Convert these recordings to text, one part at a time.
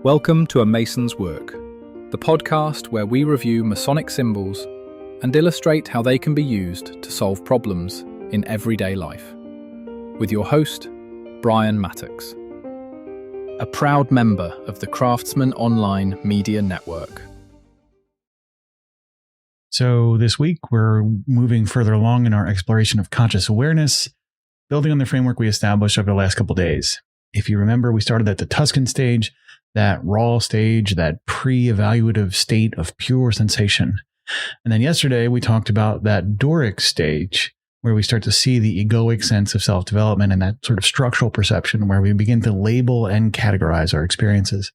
Welcome to A Mason's Work, the podcast where we review Masonic symbols and illustrate how they can be used to solve problems in everyday life. With your host, Brian Mattox, a proud member of the Craftsman Online Media Network. So this week, we're moving further along in our exploration of conscious awareness, building on the framework we established over the last couple of days. If you remember, we started at the Tuscan stage, that raw stage, that pre-evaluative state of pure sensation. And then yesterday, we talked about that Doric stage, where we start to see the egoic sense of self-development and that sort of structural perception where we begin to label and categorize our experiences.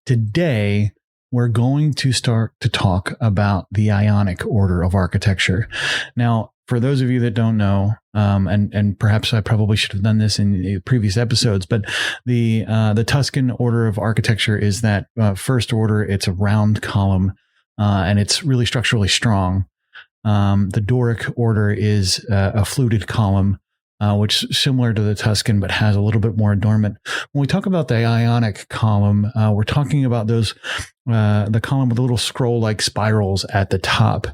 Today, we're going to start to talk about the Ionic order of architecture. Now, for those of you that don't know, and perhaps I probably should have done this in previous episodes, but the Tuscan order of architecture is that first order. It's a round column, and it's really structurally strong. The Doric order is a fluted column, which is similar to the Tuscan, but has a little bit more adornment. When we talk about the Ionic column, we're talking about those, the column with little scroll-like spirals at the top.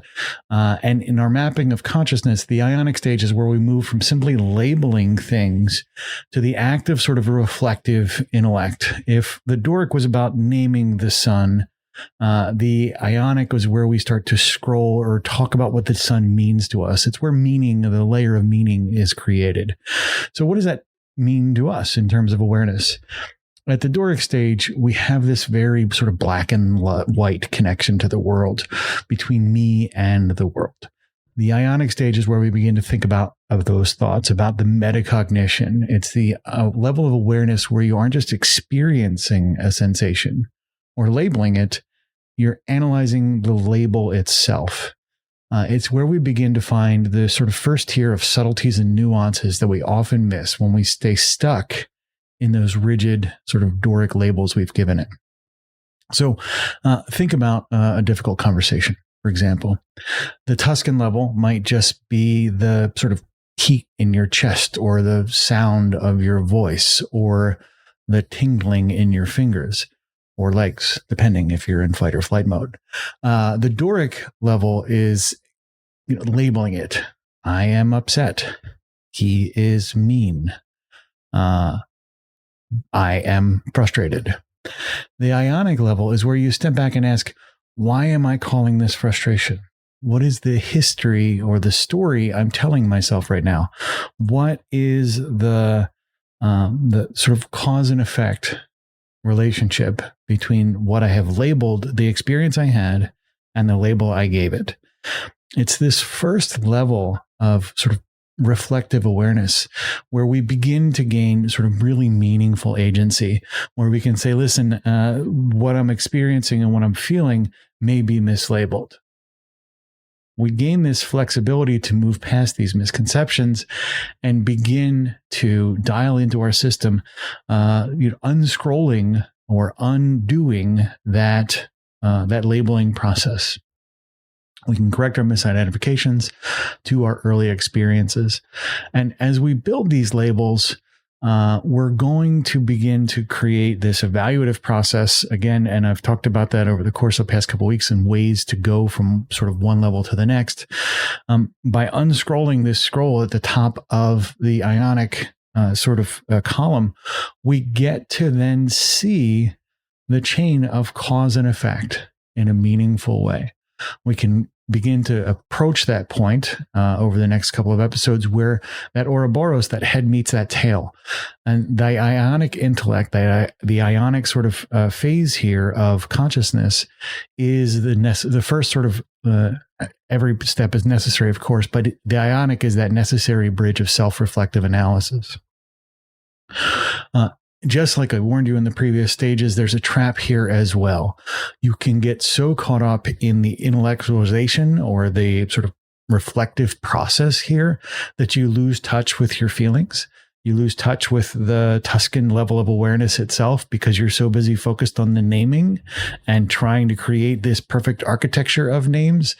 And in our mapping of consciousness, the Ionic stage is where we move from simply labeling things to the active sort of reflective intellect. If the Doric was about naming the sun, the Ionic was where we start to scroll or talk about what the sun means to us. It's where meaning, the layer of meaning, is created. So what does that mean to us in terms of awareness? At the Doric stage, we have this very sort of black and white connection to the world between me and the world. The Ionic stage is where we begin to think about those thoughts, about the metacognition. It's the level of awareness where you aren't just experiencing a sensation or labeling it, you're analyzing the label itself. It's where we begin to find the sort of first tier of subtleties and nuances that we often miss when we stay stuck in those rigid sort of Doric labels we've given it. So think about a difficult conversation, for example. The Tuscan level might just be the sort of heat in your chest or the sound of your voice or the tingling in your fingers or legs, depending if you're in fight or flight mode. The Doric level is labeling it. I am upset. He is mean. I am frustrated. The Ionic level is where you step back and ask, why am I calling this frustration? What is the history or the story I'm telling myself right now? What is the sort of cause and effect relationship between what I have labeled the experience I had and the label I gave it? It's this first level of sort of reflective awareness where we begin to gain sort of really meaningful agency, where we can say, listen, what I'm experiencing and what I'm feeling may be mislabeled. We gain this flexibility to move past these misconceptions and begin to dial into our system, unscrolling or undoing that labeling process. We can correct our misidentifications to our early experiences. And as we build these labels, we're going to begin to create this evaluative process again. And I've talked about that over the course of the past couple of weeks in ways to go from sort of one level to the next. By unscrolling this scroll at the top of the Ionic column, we get to then see the chain of cause and effect in a meaningful way. We can begin to approach that point over the next couple of episodes where that Ouroboros, that head meets that tail. And the Ionic intellect, the Ionic sort of phase here of consciousness is the first sort of, every step is necessary, of course, but the Ionic is that necessary bridge of self-reflective analysis. Just like I warned you in the previous stages, there's a trap here as well. You can get so caught up in the intellectualization or the sort of reflective process here that you lose touch with your feelings. You lose touch with the Tuscan level of awareness itself because you're so busy focused on the naming and trying to create this perfect architecture of names.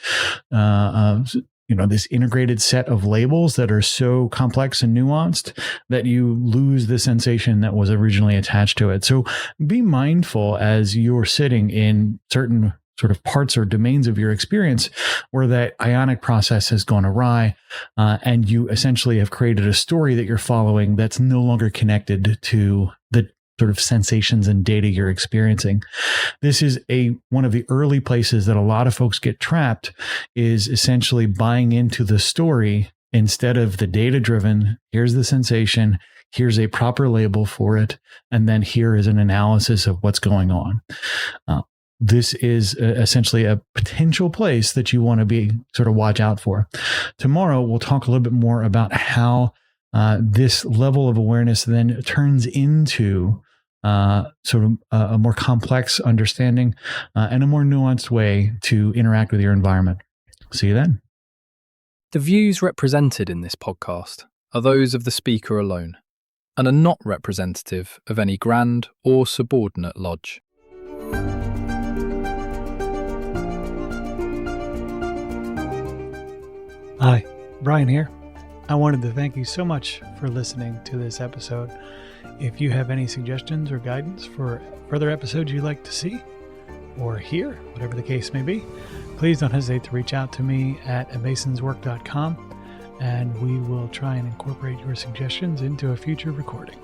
this integrated set of labels that are so complex and nuanced that you lose the sensation that was originally attached to it. So be mindful as you're sitting in certain sort of parts or domains of your experience where that ionic process has gone awry, and you essentially have created a story that you're following that's no longer connected to the sort of sensations and data you're experiencing. This is one of the early places that a lot of folks get trapped, is essentially buying into the story instead of the data-driven, here's the sensation, here's a proper label for it, and then here is an analysis of what's going on. This is essentially a potential place that you want to be sort of watch out for. Tomorrow, we'll talk a little bit more about how this level of awareness then turns into sort of a more complex understanding and a more nuanced way to interact with your environment. See you then. The views represented in this podcast are those of the speaker alone and are not representative of any grand or subordinate lodge. Hi, Brian here. I wanted to thank you so much for listening to this episode. If you have any suggestions or guidance for further episodes you'd like to see or hear, whatever the case may be, please don't hesitate to reach out to me at masonswork.com, and we will try and incorporate your suggestions into a future recording.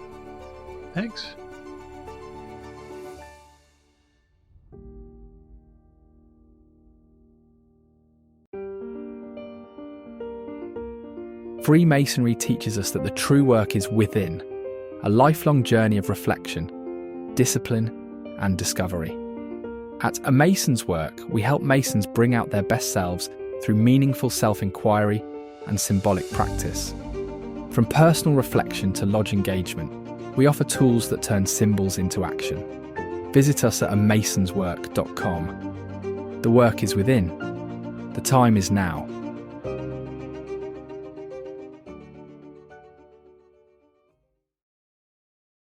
Thanks. Freemasonry teaches us that the true work is within, a lifelong journey of reflection, discipline, and discovery. At A Mason's Work, we help Masons bring out their best selves through meaningful self-inquiry and symbolic practice. From personal reflection to lodge engagement, we offer tools that turn symbols into action. Visit us at amasonswork.com. The work is within. The time is now.